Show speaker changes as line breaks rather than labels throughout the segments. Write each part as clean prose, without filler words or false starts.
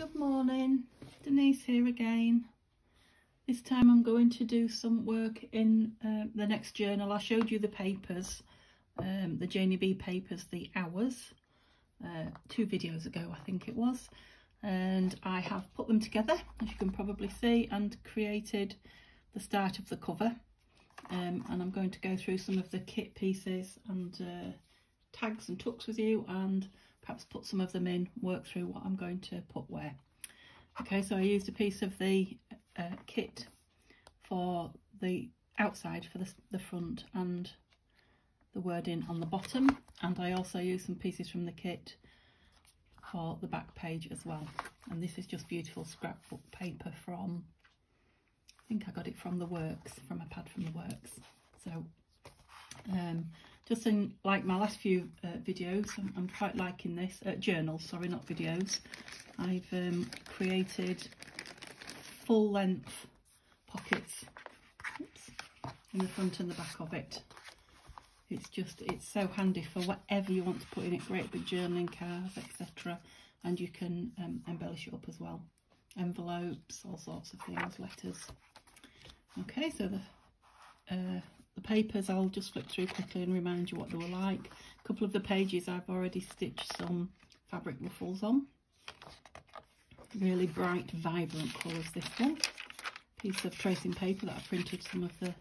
Good morning, Denise here again. This time I'm going to do some work in the next journal. I showed you the papers, the Janey B papers, the hours, 2 videos ago I think it was, and I have put them together, as you can probably see, and created the start of the cover. And I'm going to go through some of the kit pieces and tags and tucks with you, and perhaps put some of them in, work through what I'm going to put where. Okay, so I used a piece of the kit for the outside for the front and the wording on the bottom, and I also used some pieces from the kit for the back page as well. And this is just beautiful scrapbook paper from, I think I got it from the Works, from a pad from the Works. So just in like my last few videos, I'm quite liking this, journals, sorry, not videos. I've created full length pockets, in the front and the back of it. It's so handy for whatever you want to put in it, great big journaling cards, etc. And you can embellish it up as well. Envelopes, all sorts of things, letters. Okay, so the papers I'll just flip through quickly and remind you what they were like. A couple of the pages I've already stitched some fabric ruffles on. Really bright, vibrant colours, this one. Piece of tracing paper that I printed some of the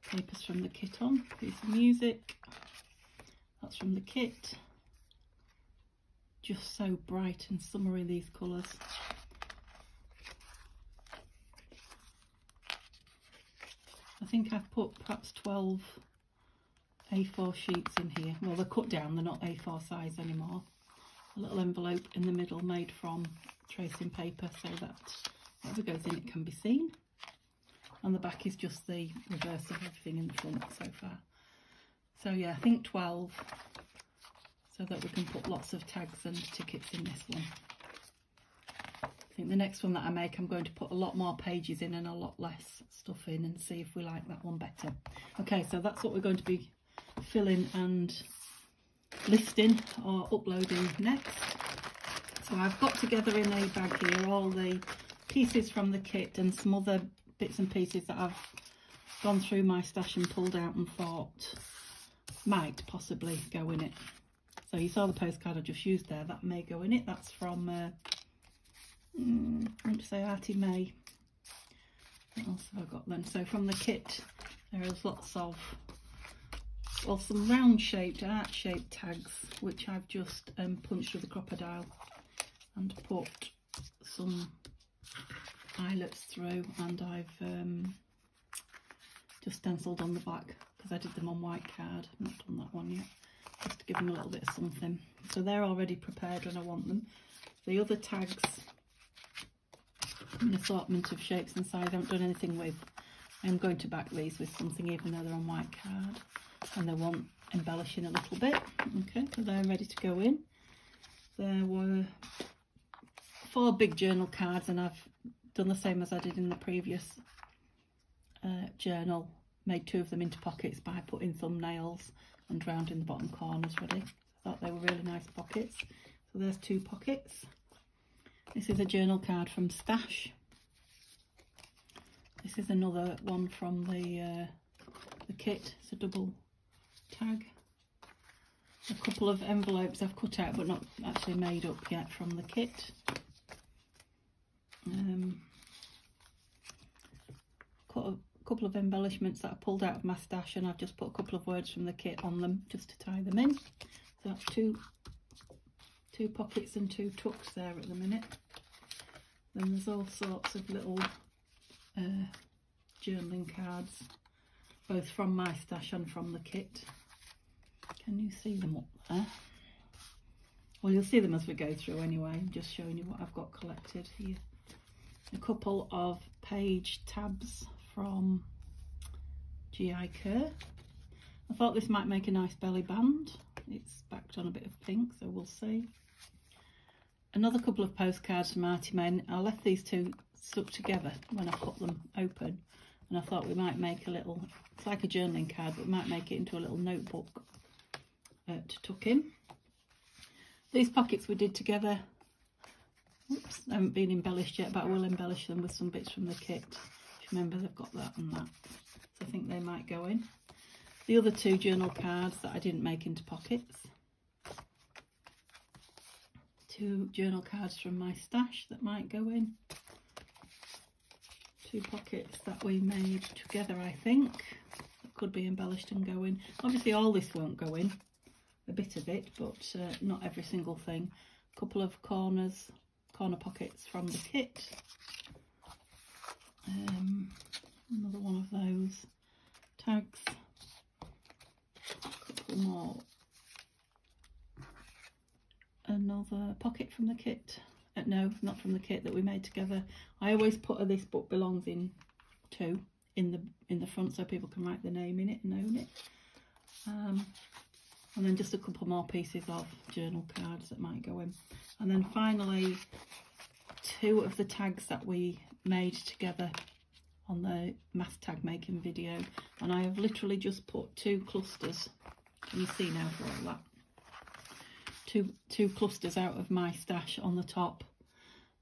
papers from the kit on. Piece of music, that's from the kit. Just so bright and summery, these colours. I think I've put perhaps 12 A4 sheets in here. Well, they're cut down, they're not A4 size anymore. A little envelope in the middle made from tracing paper so that whatever goes in it can be seen. And the back is just the reverse of everything in the front so far. So yeah, I think 12, so that we can put lots of tags and tickets in this one. I think the next one that I make, I'm going to put a lot more pages in and a lot less stuff in, and see if we like that one better. Okay, so that's what we're going to be filling and listing or uploading next. So I've got together in a bag here all the pieces from the kit and some other bits and pieces that I've gone through my stash and pulled out and thought might possibly go in it. So you saw the postcard I just used there, that may go in it. That's from I want to say Artie May. What else have I got then? So from the kit there is lots of, well, some round shaped, art shaped tags which I've just punched with a crocodile and put some eyelets through, and I've just stenciled on the back because I did them on white card. I've not done that one yet, just to give them a little bit of something. So they're already prepared when I want them. The other tags, an assortment of shapes and sizes I haven't done anything with. I'm going to back these with something even though they're on white card and they want embellishing a little bit. Okay, so they're ready to go in. There were 4 big journal cards, and I've done the same as I did in the previous journal, made 2 of them into pockets by putting thumbnails and rounding the bottom corners ready. I thought they were really nice pockets. So there's 2 pockets. This is a journal card from Stash. This is another one from the kit. It's a double tag. A couple of envelopes I've cut out but not actually made up yet from the kit. Cut a couple of embellishments that I pulled out of my stash, and I've just put a couple of words from the kit on them just to tie them in. So that's two pockets and 2 tucks there at the minute. Then there's all sorts of little journaling cards, both from my stash and from the kit. Can you see them up there? Well, you'll see them as we go through anyway. I'm just showing you what I've got collected here. A couple of page tabs from G.I. Kerr. I thought this might make a nice belly band. It's backed on a bit of pink, so we'll see. Another couple of postcards from Artie May. I left these 2 stuck together when I cut them open, and I thought we might make a little, it's like a journaling card, but we might make it into a little notebook to tuck in. These pockets we did together Oops, they haven't been embellished yet, but I will embellish them with some bits from the kit. Remember, they've got that and that, so I think they might go in. The other 2 journal cards that I didn't make into pockets. 2 journal cards from my stash that might go in. 2 pockets that we made together, I think, that could be embellished and go in. Obviously all this won't go in, a bit of it, but not every single thing. A couple of corner pockets from the kit. Another one of those tags. A couple more. Another pocket from the kit. No, not from the kit, that we made together. I always put this book belongs in 2 in the front, so people can write the name in it and own it. And then just a couple more pieces of journal cards that might go in. And then finally 2 of the tags that we made together on the mass tag making video, and I have literally just put 2 clusters. Can you see now for all that? Two clusters out of my stash on the top.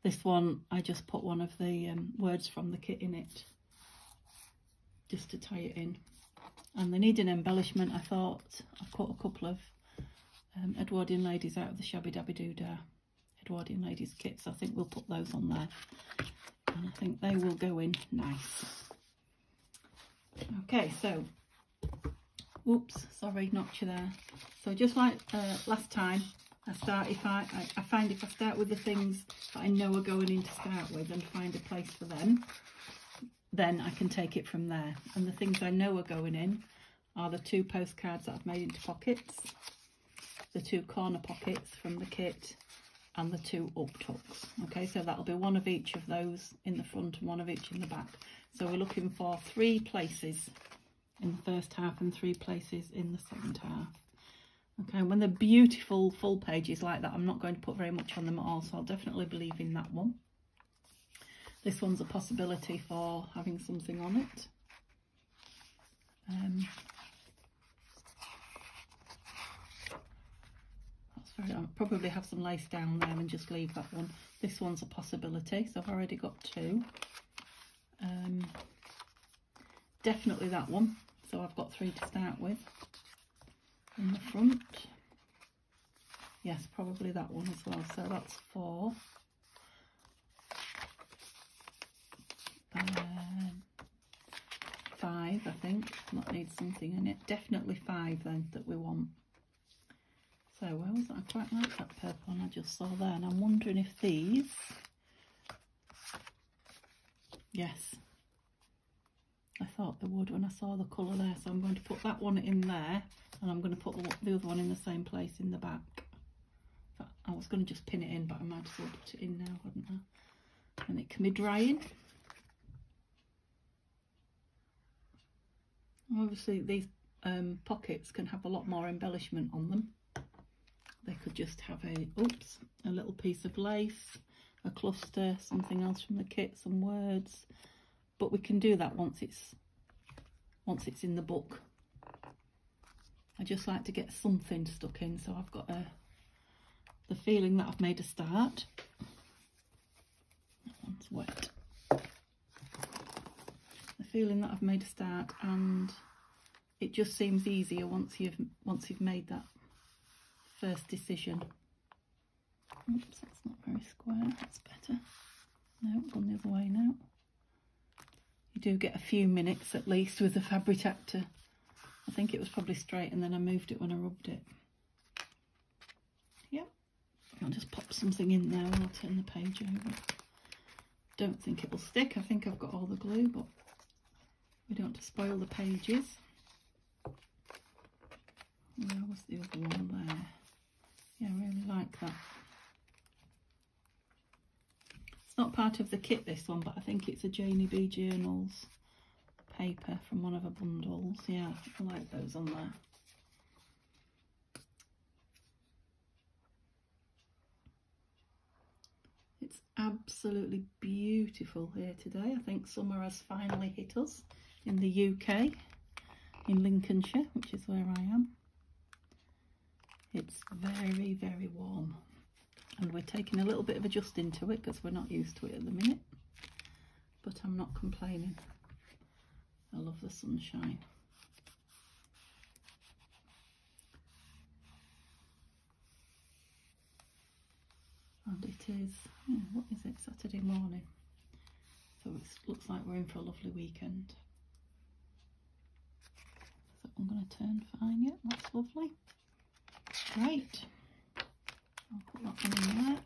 This one, I just put one of the words from the kit in it, just to tie it in. And they need an embellishment. I thought I've cut a couple of Edwardian ladies out of the Shabbydabbydoodah Edwardian ladies kits. I think we'll put those on there, and I think they will go in nice. Okay, so, oops, sorry, knocked you there. So just like last time, I find if I start with the things that I know are going in to start with and find a place for them, then I can take it from there. And the things I know are going in are the 2 postcards that I've made into pockets, the 2 corner pockets from the kit, and the 2 up tucks. Okay, so that'll be 1 of each of those in the front and 1 of each in the back. So we're looking for 3 places in the first half and 3 places in the second half. Okay, when they're beautiful full pages like that, I'm not going to put very much on them at all, so I'll definitely believe in that one. This one's a possibility for having something on it. I'll probably have some lace down there and just leave that one. This one's a possibility, so I've already got 2. Definitely that one, so I've got 3 to start with. In the front, yes, probably that one as well, so that's 4. 5, I think. That needs something in it. Definitely 5 then that we want. So where was that? I quite like that purple one I just saw there, and I'm wondering if these, yes, I thought they would when I saw the colour there, so I'm going to put that one in there, and I'm going to put the other one in the same place in the back. I was going to just pin it in, but I might as well put it in now, hadn't I? And it can be drying. Obviously these pockets can have a lot more embellishment on them. They could just have a little piece of lace, a cluster, something else from the kit, some words. But we can do that once it's in the book. I just like to get something stuck in, so I've got the feeling that I've made a start. That one's wet. The feeling that I've made a start, and it just seems easier once you've made that first decision. Oops, that's not very square. That's better. No, gone the other way now. You do get a few minutes at least with the Fabri-Tac. I think it was probably straight, and then I moved it when I rubbed it. Yep. I'll just pop something in there and I'll turn the page over. Don't think it will stick. I think I've got all the glue, but we don't want to spoil the pages. Where was the other one there? Yeah, I really like that. It's not part of the kit, this one, but I think it's a Janey B Journals paper from one of her bundles. Yeah, I like those on there. It's absolutely beautiful here today. I think summer has finally hit us in the UK, in Lincolnshire, which is where I am. It's very, very warm. and we're taking a little bit of adjusting to it because we're not used to it at the minute, but I'm not complaining. I love the sunshine. And it is, what is it, Saturday morning, so it looks like we're in for a lovely weekend. So I'm going to turn fine, yeah, that's lovely. Great. I'll put that one in there.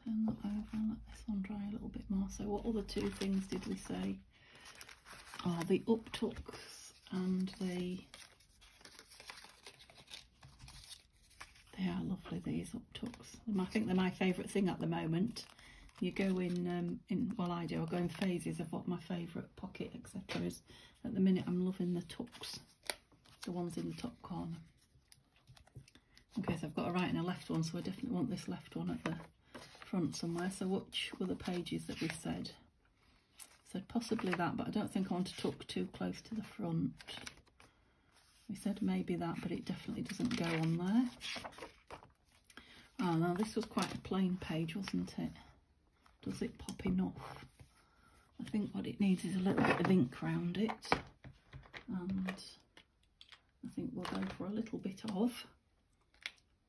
Turn that over and let this one dry a little bit more. So what other two things did we say? Oh, the uptucks and they are lovely, these uptucks. I think they're my favourite thing at the moment. You go in, well I do, I go in phases of what my favourite pocket etc. is. At the minute I'm loving the tucks, the ones in the top corner. Okay, so I've got a right and a left one, so I definitely want this left one at the front somewhere. So which were the pages that we said? Said possibly that, but I don't think I want to tuck too close to the front. We said maybe that, but it definitely doesn't go on there. Oh, now this was quite a plain page, wasn't it? Does it pop enough? I think what it needs is a little bit of ink around it. And I think we'll go for a little bit of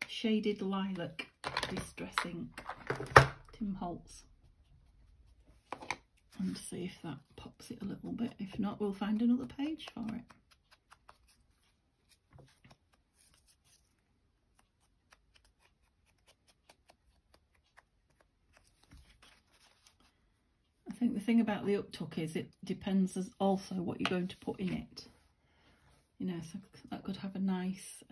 Shaded Lilac Distress Ink, Tim Holtz. And see if that pops it a little bit. If not, we'll find another page for it. I think the thing about the uptuck is it depends as also what you're going to put in it. You know, so that could have a nice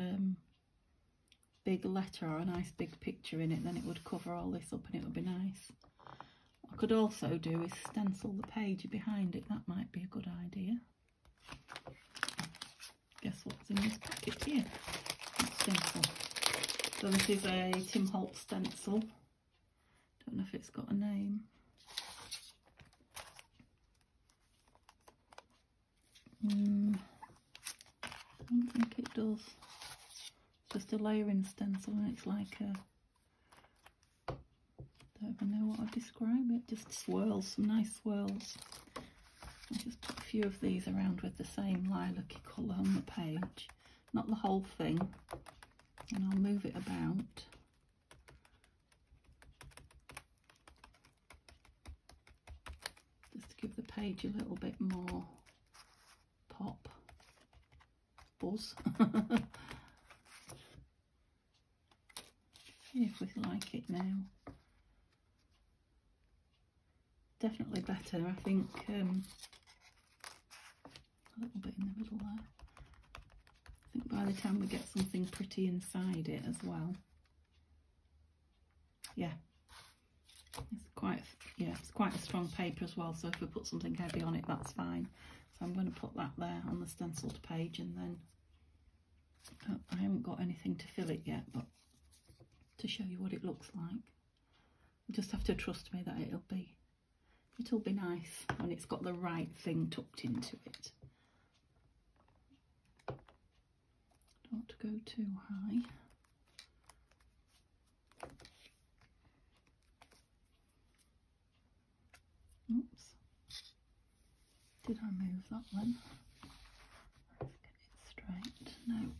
big letter or a nice big picture in it, then it would cover all this up and it would be nice. What I could also do is stencil the page behind it. That might be a good idea. Guess what's in this packet here? Stencil. So this is a Tim Holtz stencil. Don't know if it's got a name. I don't think it does. It's just a layering stencil and it's like a, don't even know what I'd describe it, just swirls, some nice swirls. I'll just put a few of these around with the same lilac-y colour on the page, not the whole thing, and I'll move it about. Just to give the page a little bit more pop, buzz. See if we like it now. Definitely better, I think, a little bit in the middle there. I think by the time we get something pretty inside it as well. Yeah, it's quite a strong paper as well, so if we put something heavy on it, that's fine. So I'm going to put that there on the stenciled page, and then I haven't got anything to fill it yet, but to show you what it looks like. You just have to trust me that it'll be nice when it's got the right thing tucked into it. Don't want to go too high. Oops. Did I move that one? Let's get it straight. No.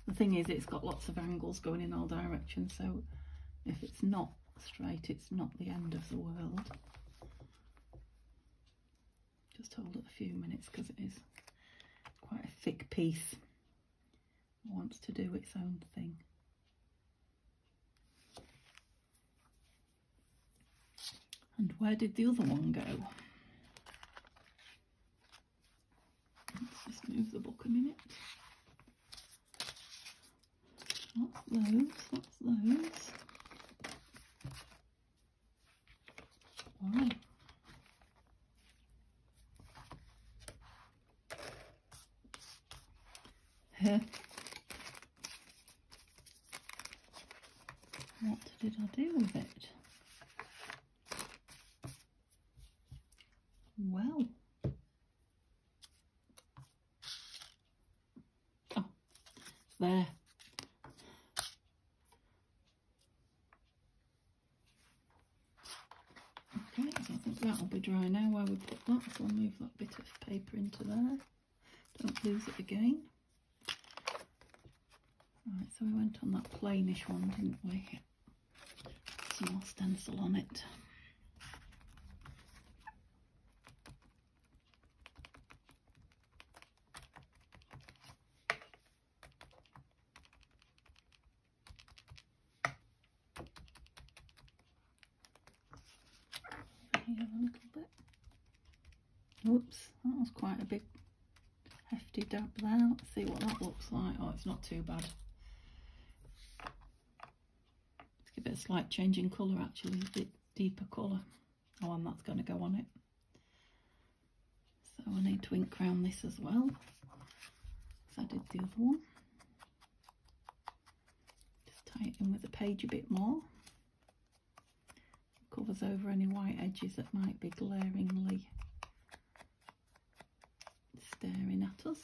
The thing is, it's got lots of angles going in all directions, so if it's not straight, it's not the end of the world. Just hold it a few minutes because it is quite a thick piece. It wants to do its own thing. And where did the other one go? Let's just move the book a minute. What's those? What's those? Wow. What did I do with it? Well. Oh, there. that'll be dry now where we put that, so I'll move that bit of paper into there. Don't lose it again. Right, so we went on that plainish one, didn't we? Some more stencil on it. Here a little bit. Oops, that was quite a big hefty dab there. Let's see what that looks like. Oh, it's not too bad. Let's give it a slight change in colour actually, a bit deeper colour. Oh, and that's going to go on it. So I need to ink around this as well, as I did the other one. Just tie it in with the page a bit more. Covers over any white edges that might be glaringly staring at us.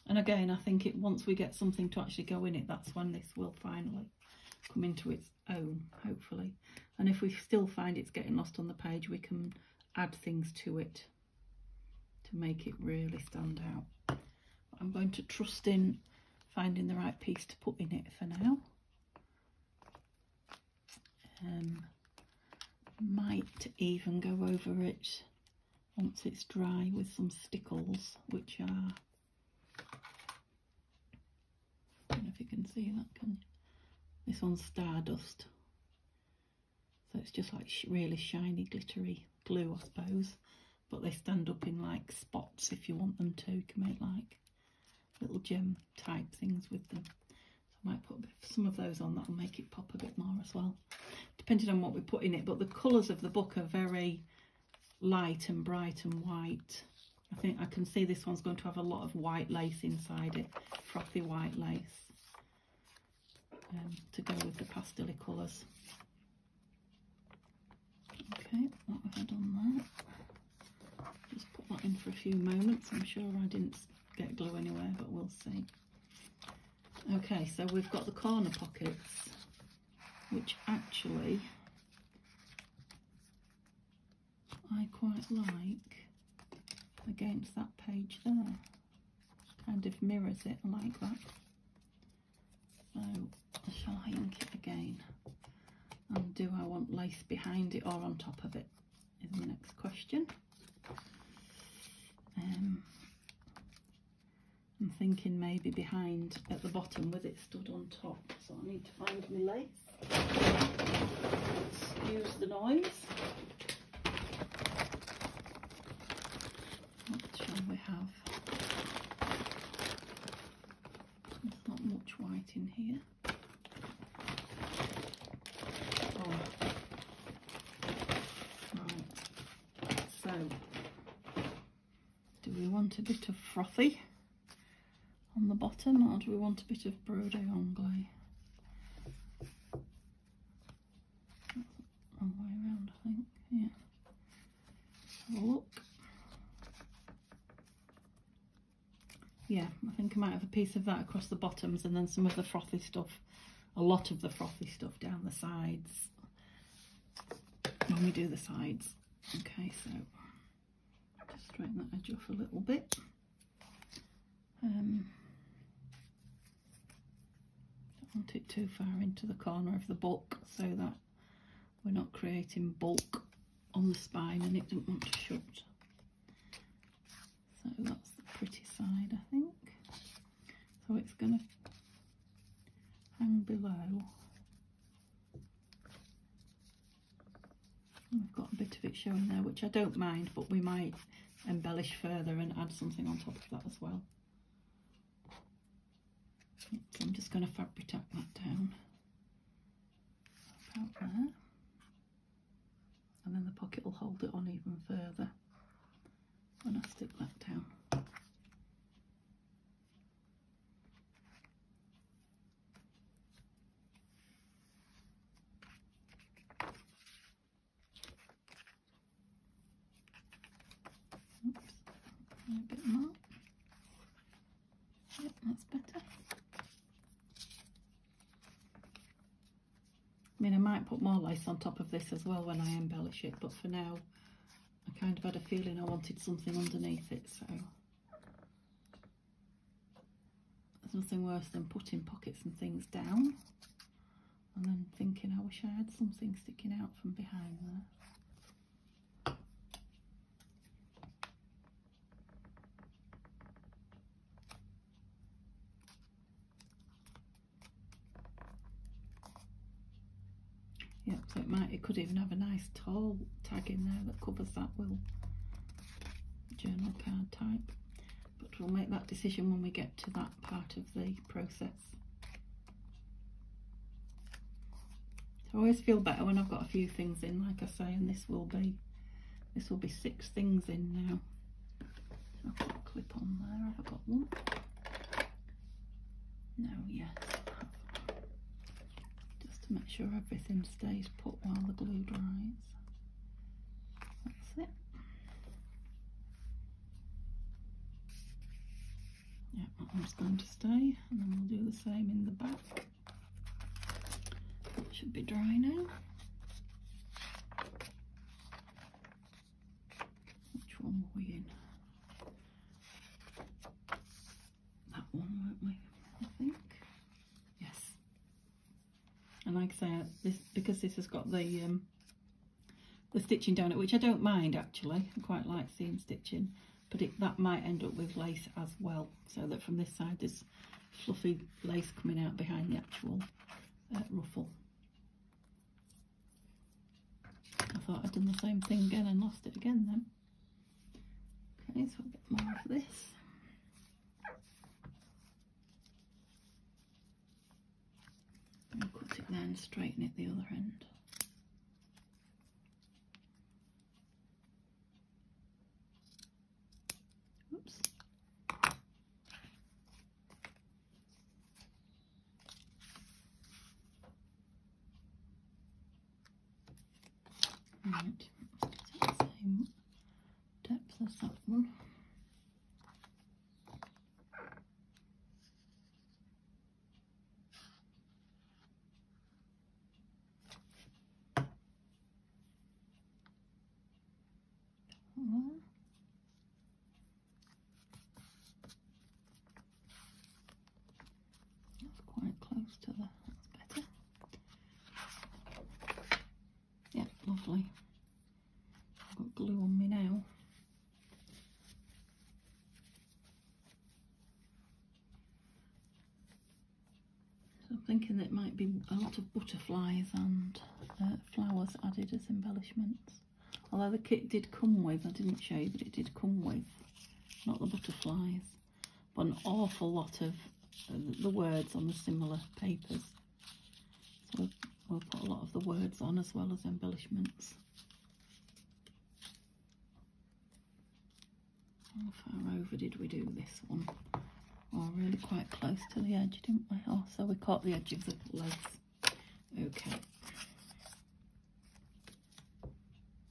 And again, I think once we get something to actually go in it, that's when this will finally come into its own, hopefully. And if we still find it's getting lost on the page, we can add things to it to make it really stand out. I'm going to trust in finding the right piece to put in it for now. Might even go over it once it's dry with some stickles, which are, I don't know if you can see that, can you? This one's Stardust, so it's just like really shiny glittery glue, I suppose, but they stand up in like spots if you want them to. You can make like little gem type things with them. So I might put some of those on, that'll make it pop a bit more as well, depending on what we put in it. But the colours of the book are very light and bright and white. I think I can see this one's going to have a lot of white lace inside it, frothy white lace, to go with the pastel colours. Okay, what have I done there? Just put that in for a few moments. I'm sure I didn't get glue anywhere, but we'll see. Okay, so we've got the corner pockets, which actually I quite like against that page there. Kind of mirrors it, I like that. So shall I ink it again? And do I want lace behind it or on top of it is the next question. I'm thinking maybe behind at the bottom with it stood on top, so I need to find my lace. Excuse the noise. What shall we have? There's not much white in here. Oh. Right. So, do we want a bit of frothy on the bottom, or do we want a bit of brode anglais? All the way around, I think. Yeah. Have a look. Yeah, I think I might have a piece of that across the bottoms, and then some of the frothy stuff, a lot of the frothy stuff down the sides when we do the sides. Okay, so just straighten that edge off a little bit. Don't want it too far into the corner of the book so that we're not creating bulk on the spine and it doesn't want to shut. So that's the pretty side, I think. So it's going to hang below. We've got a bit of it showing there, which I don't mind, but we might embellish further and add something on top of that as well. So I'm just going to fabric tack that down about there, and then the pocket will hold it on even further when I stick that down. Oops, a bit more. Yep, that's better. might put more lace on top of this as well when I embellish it, but for now I kind of had a feeling I wanted something underneath it, so there's nothing worse than putting pockets and things down and then thinking I wish I had something sticking out from behind there. Yep, so it could even have a nice tall tag in there that covers that will journal card type, but we'll make that decision when we get to that part of the process. So I always feel better when I've got a few things in, like I say, and this will be 6 things in now. I'll put a clip on there. Have I got one? No, yes. To make sure everything stays put while the glue dries. That's it. Yeah, that one's going to stay, and then we'll do the same in the back. That should be dry now. Which one were we in? That one, weren't we? I think. Yes. And like I say, because this has got the stitching down it, which I don't mind actually. I quite like seam stitching, but that might end up with lace as well, so that from this side there's fluffy lace coming out behind the actual ruffle. I thought I'd done the same thing again and lost it again then. Okay, so a bit more of this. And cut it there and straighten it the other end. Oops. Right, it's the same depth as that one. That's quite close to the, that's better. Yeah, lovely. I've got glue on me now. So I'm thinking that it might be a lot of butterflies and flowers added as embellishments. Although the kit did come with, I didn't show you, but it did come with, not the butterflies, but an awful lot of the words on the similar papers. So we'll put a lot of the words on as well as embellishments. How far over did we do this one? Oh, really quite close to the edge, didn't we? Oh, so we caught the edge of the lace. Okay.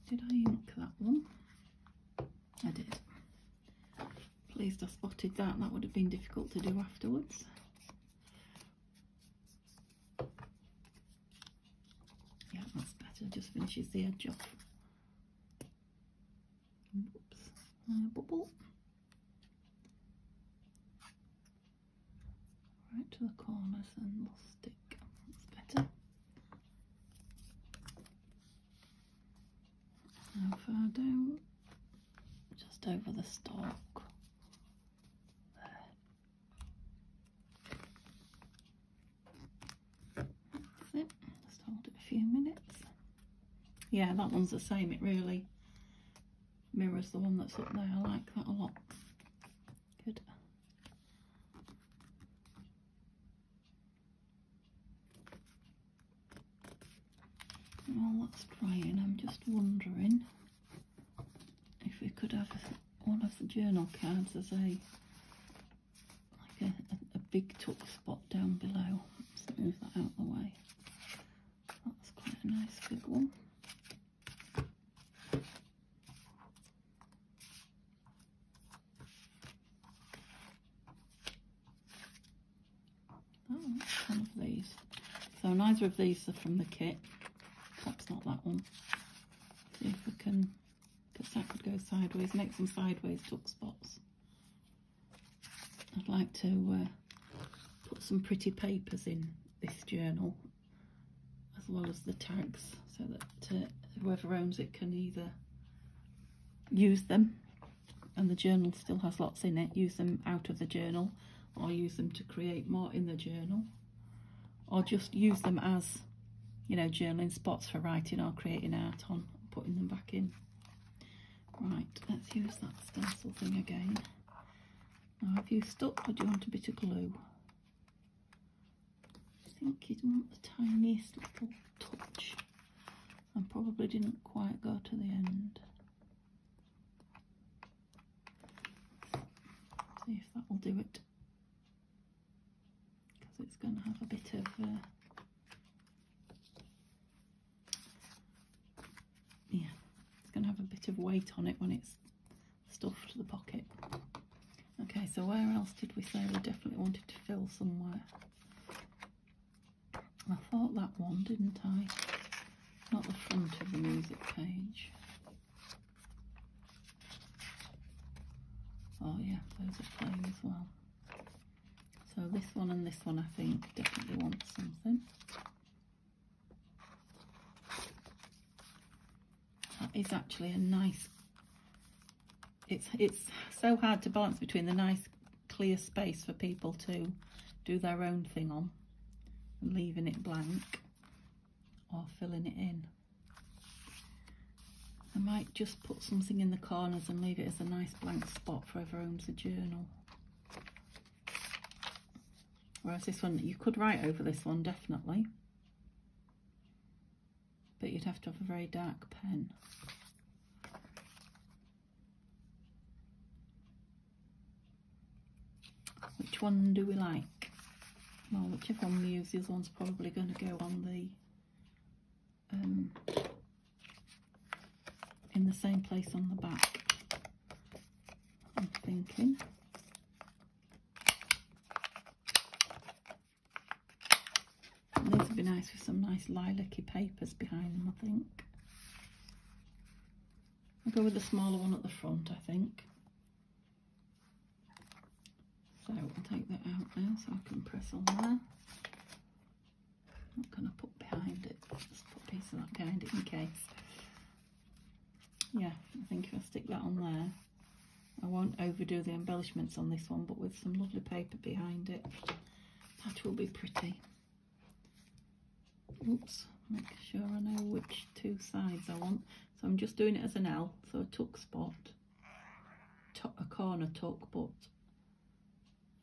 Did I ink that one? I did. Pleased I spotted that. That would have been difficult to do afterwards. Yeah, that's better. Just finishes the edge off. Oops. Bubble. Right to the corners and we'll stick. That's better. How far down? Just over the stalk. There. That's it. Just hold it a few minutes. Yeah, that one's the same. It really mirrors the one that's up there. I like that a lot. Good. While that's drying, I'm just wondering if we could have one of the journal cards as a big tuck spot down below. Let's move that out of the way. That's quite a nice big one. Oh, that's one of these. So neither of these are from the kit. not that one. See if we can, because that could go sideways, make some sideways tuck spots. I'd like to put some pretty papers in this journal, as well as the tags, so that whoever owns it can either use them, and the journal still has lots in it, use them out of the journal, or use them to create more in the journal, or just use them as, you know, journaling spots for writing or creating art on, putting them back in. Right, let's use that stencil thing again. Now, have you stuck, or do you want a bit of glue? I think you'd want the tiniest little touch, and probably didn't quite go to the end. See if that will do it, because it's going to have a bit of yeah, it's going to have a bit of weight on it when it's stuffed the pocket. Okay, so where else did we say we definitely wanted to fill somewhere? I thought that one, didn't I? Not the front of the music page. Oh yeah, those are playing as well. So this one and this one, I think, definitely want something. That is actually a nice, it's so hard to balance between the nice clear space for people to do their own thing on and leaving it blank or filling it in. I might just put something in the corners and leave it as a nice blank spot for whoever owns a journal. Whereas this one, you could write over this one, definitely. But you'd have to have a very dark pen. Which one do we like? Well, whichever one we use, the other one's probably going to go on the in the same place on the back, I'm thinking. And these would be nice with some nice lilac-y papers behind them, I think. I'll go with the smaller one at the front, I think. So I'll take that out now so I can press on there. What can I put behind it? Just put a piece of that behind it in case. Yeah, I think if I stick that on there, I won't overdo the embellishments on this one, but with some lovely paper behind it, that will be pretty. Oops, make sure I know which two sides I want. So I'm just doing it as an L, so a tuck spot, a corner tuck, but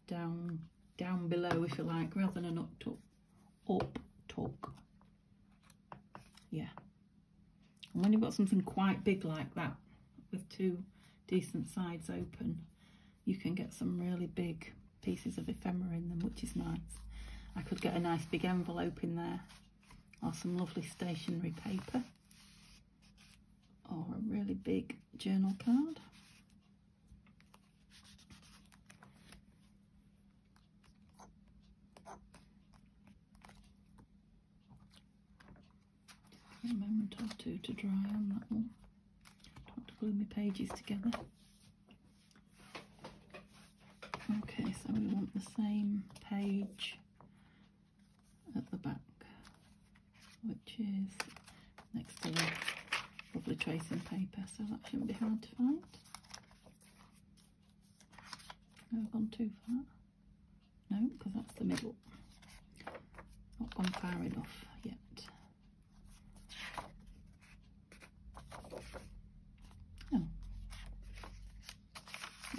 down below, if you like, rather than an up tuck, up tuck. Yeah. And when you've got something quite big like that, with two decent sides open, you can get some really big pieces of ephemera in them, which is nice. I could get a nice big envelope in there, or some lovely stationery paper, or a really big journal card. A moment or two to dry on that one. Don't want to glue my pages together. Okay, so we want the same page at the back, which is next to the lovely tracing paper, so that shouldn't be hard to find. Have I gone too far? No, because that's the middle. Not gone far enough yet. Oh.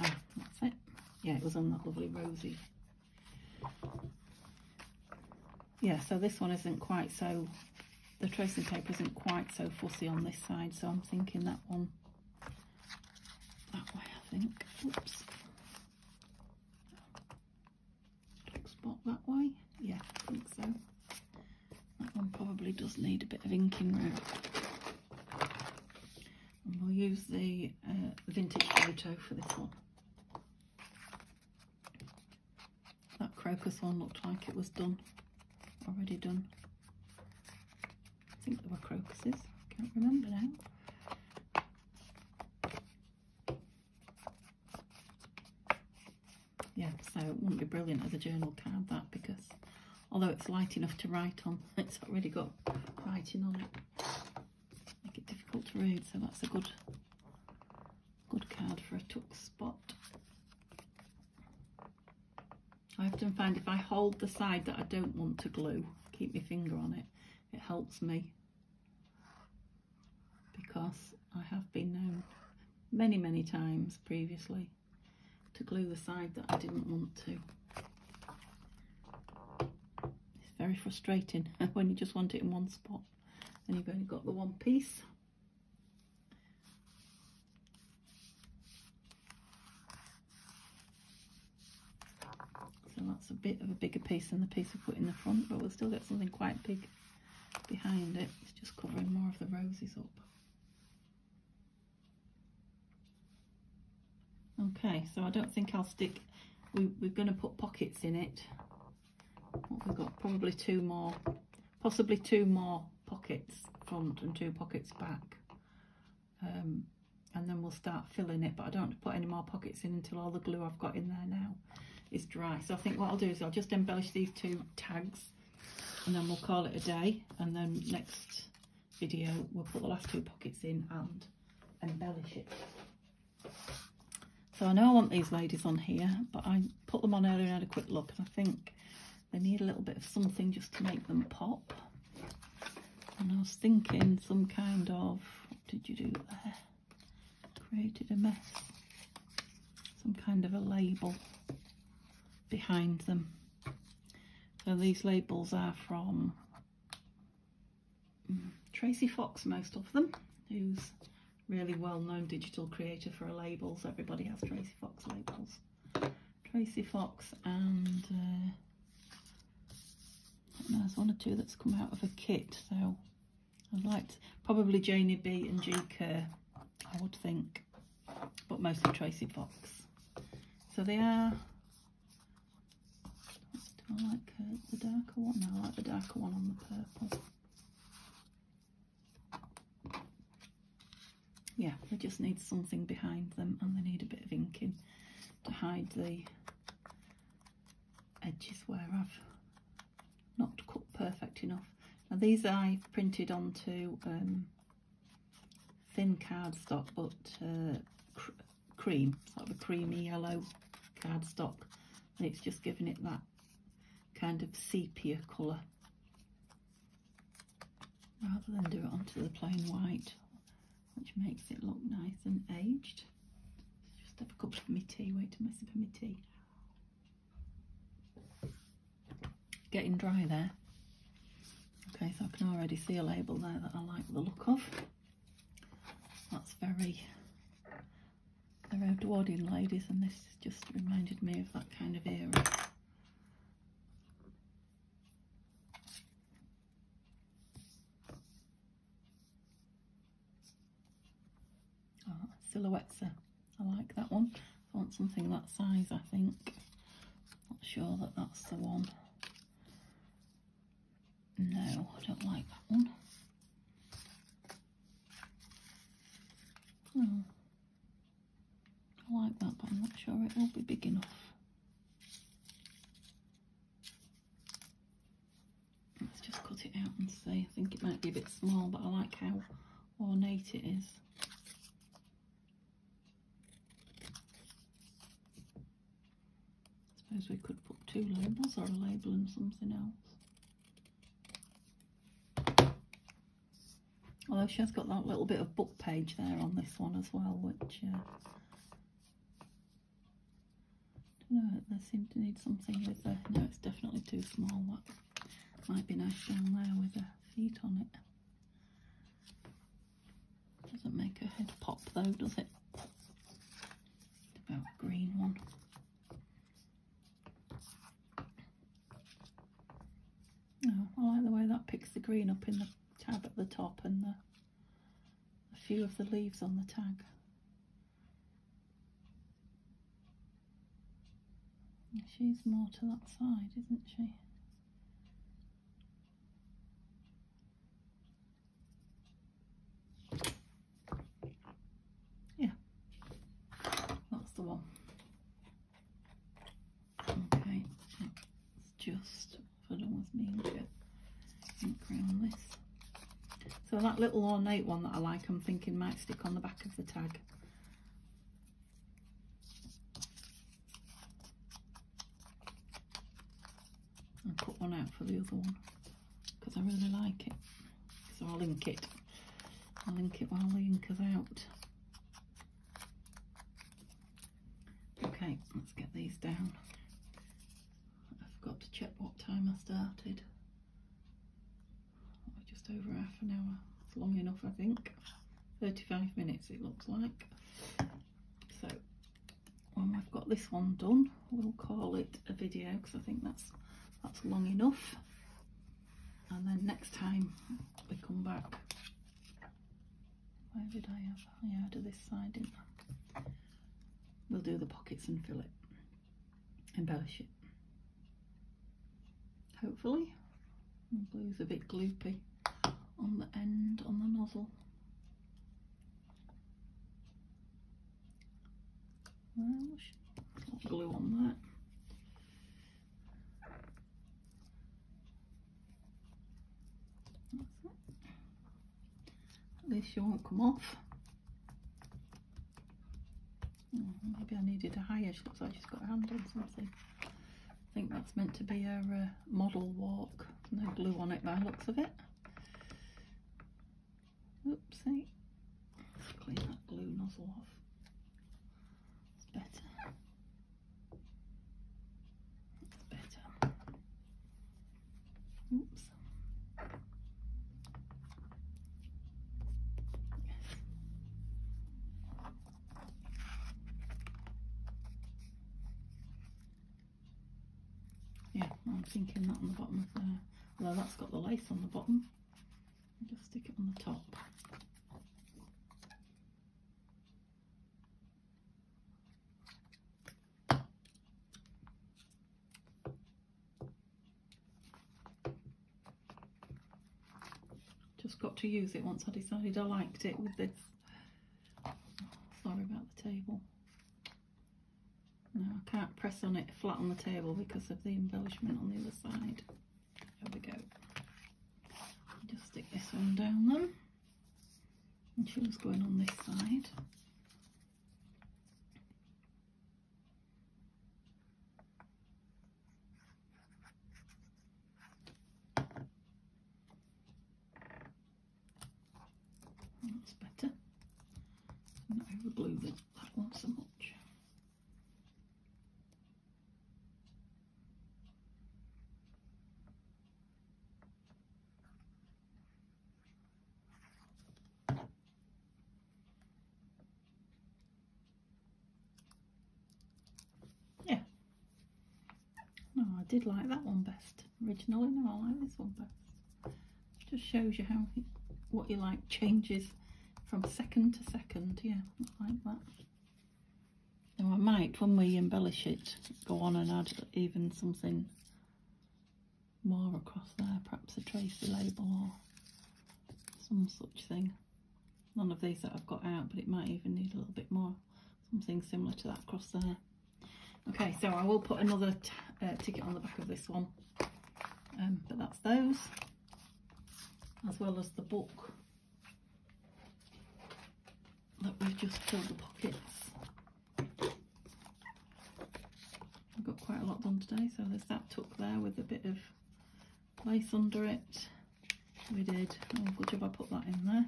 Ah, that's it. Yeah, it was on that lovely rosy. Yeah, so this one isn't quite so, the tracing paper isn't quite so fussy on this side, so I'm thinking that one that way, I think. Oops. Tuck spot that way. Yeah, I think so. That one probably does need a bit of inking round. And we'll use the vintage photo for this one. That crocus one looked like it was done, already done. think they were crocuses. Can't remember now. Yeah, so it wouldn't be brilliant as a journal card, that, because although it's light enough to write on, it's already got writing on it. Make it difficult to read, so that's a good card for a tuck spot. I often find if I hold the side that I don't want to glue, keep my finger on it, it helps me, because I have been known many times previously to glue the side that I didn't want to. It's very frustrating when you just want it in one spot and you've only got the one piece. So that's a bit of a bigger piece than the piece we put in the front, but we'll still get something quite big behind it. It's just covering more of the roses up. Okay, so I don't think I'll stick, we're going to put pockets in it. What we've got, probably two more, possibly two more pockets front and two pockets back. And then we'll start filling it, but I don't want to put any more pockets in until all the glue I've got in there now is dry. So I think what I'll do is I'll just embellish these two tags and then we'll call it a day, and then next video we'll put the last two pockets in and embellish it. So I know I want these ladies on here, but I put them on earlier and had a quick look, and I think they need a little bit of something just to make them pop. And I was thinking some kind of, what did you do there? Created a mess. Some kind of a label behind them. So these labels are from Tracey Fox, most of them, who's really well-known digital creator for her labels. Everybody has Tracey Fox labels. Tracey Fox, and there's one or two that's come out of a kit, so I'd like to, probably Janey B and G Kerr, I would think, but mostly Tracey Fox. So they are, do I like the darker one? No, I like the darker one on the purple. Yeah, they just need something behind them, and they need a bit of inking to hide the edges where I've not cut perfect enough. Now these I've printed onto thin cardstock, but cream, sort of a creamy yellow cardstock, and it's just giving it that kind of sepia colour rather than do it onto the plain white, which makes it look nice and aged. Just have a cup of my tea, wait till I sip of my tea. Getting dry there. Okay, so I can already see a label there that I like the look of. That's very, they're Edwardian ladies, and this just reminded me of that kind of era. Silhouettes, I like that one. I want something that size, I think. Not sure that that's the one. No, I don't like that one. Oh, I like that, but I'm not sure it will be big enough. Let's just cut it out and see. I think it might be a bit small, but I like how ornate it is. I suppose we could put two labels, or a label and something else. Although she has got that little bit of book page there on this one as well, which I don't know, they seem to need something with the, no, it's definitely too small. That might be nice down there with the feet on it. Doesn't make her head pop though, does it? About a green one. No, I like the way that picks the green up in the tab at the top and a few of the leaves on the tag. She's more to that side, isn't she? means ink around this. So that little ornate one that I like, I'm thinking might stick on the back of the tag. I'll put one out for the other one because I really like it. So I'll link it. I'll link it while the ink is out. Okay, let's get these down. I forgot to check what time I started. Just over half an hour. It's long enough, I think. 35 minutes it looks like. So when we've got this one done, we'll call it a video because I think that's long enough. And then next time we come back, where did I have? Yeah, I do this side, didn't I? We'll do the pockets and fill it, embellish it. Hopefully. The blue's a bit gloopy on the end, on the nozzle. Got glue on that. That's it. At least she won't come off. Maybe I needed a higher. She looks like she's got a hand on something. I think that's meant to be her model walk. No glue on it by the looks of it. Oopsie. Let's clean that glue nozzle off. It's better. It's better. Oops. Yes. Yeah, I'm thinking that on the bottom of there. Although that's got the lace on the bottom. I'll just stick it on the top. Just got to use it once I decided I liked it with this. Sorry about the table. No, I can't press on it flat on the table because of the embellishment on the other side. There we go. Just stick this one down then. And she was going on this side. That's better. Not over glue that one so much. Yeah. No, I did like that one best originally. No, I like this one best. Just shows you how what you like changes from second to second. Yeah, like that. Now I might, when we embellish it, go on and add even something more across there, perhaps a Tracey label or some such thing. None of these that I've got out, but it might even need a little bit more, something similar to that across there. Okay, so I will put another ticket on the back of this one, but that's those, as well as the book that we've just filled the pockets. I've got quite a lot done today, so there's that tuck there with a bit of lace under it. We did, oh good job I put that in there.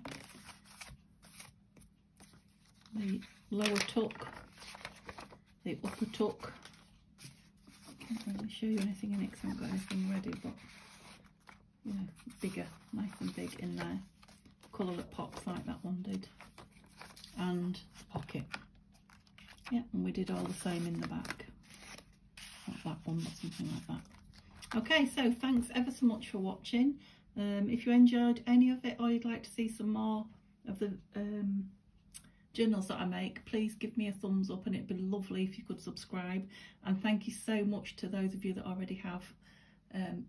The lower tuck, the upper tuck. Can't really show you anything in it because I haven't got anything ready, but you know, bigger, nice and big in there. Colour that pops like that one did. And the pocket. Yeah, and we did all the same in the back. Like that one or something like that. Okay, so thanks ever so much for watching. If you enjoyed any of it or you'd like to see some more of the journals that I make, please give me a thumbs up, and it'd be lovely if you could subscribe. And thank you so much to those of you that already have.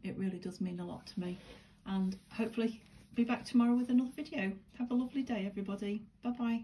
It really does mean a lot to me. And hopefully be back tomorrow with another video. Have a lovely day, everybody. Bye bye.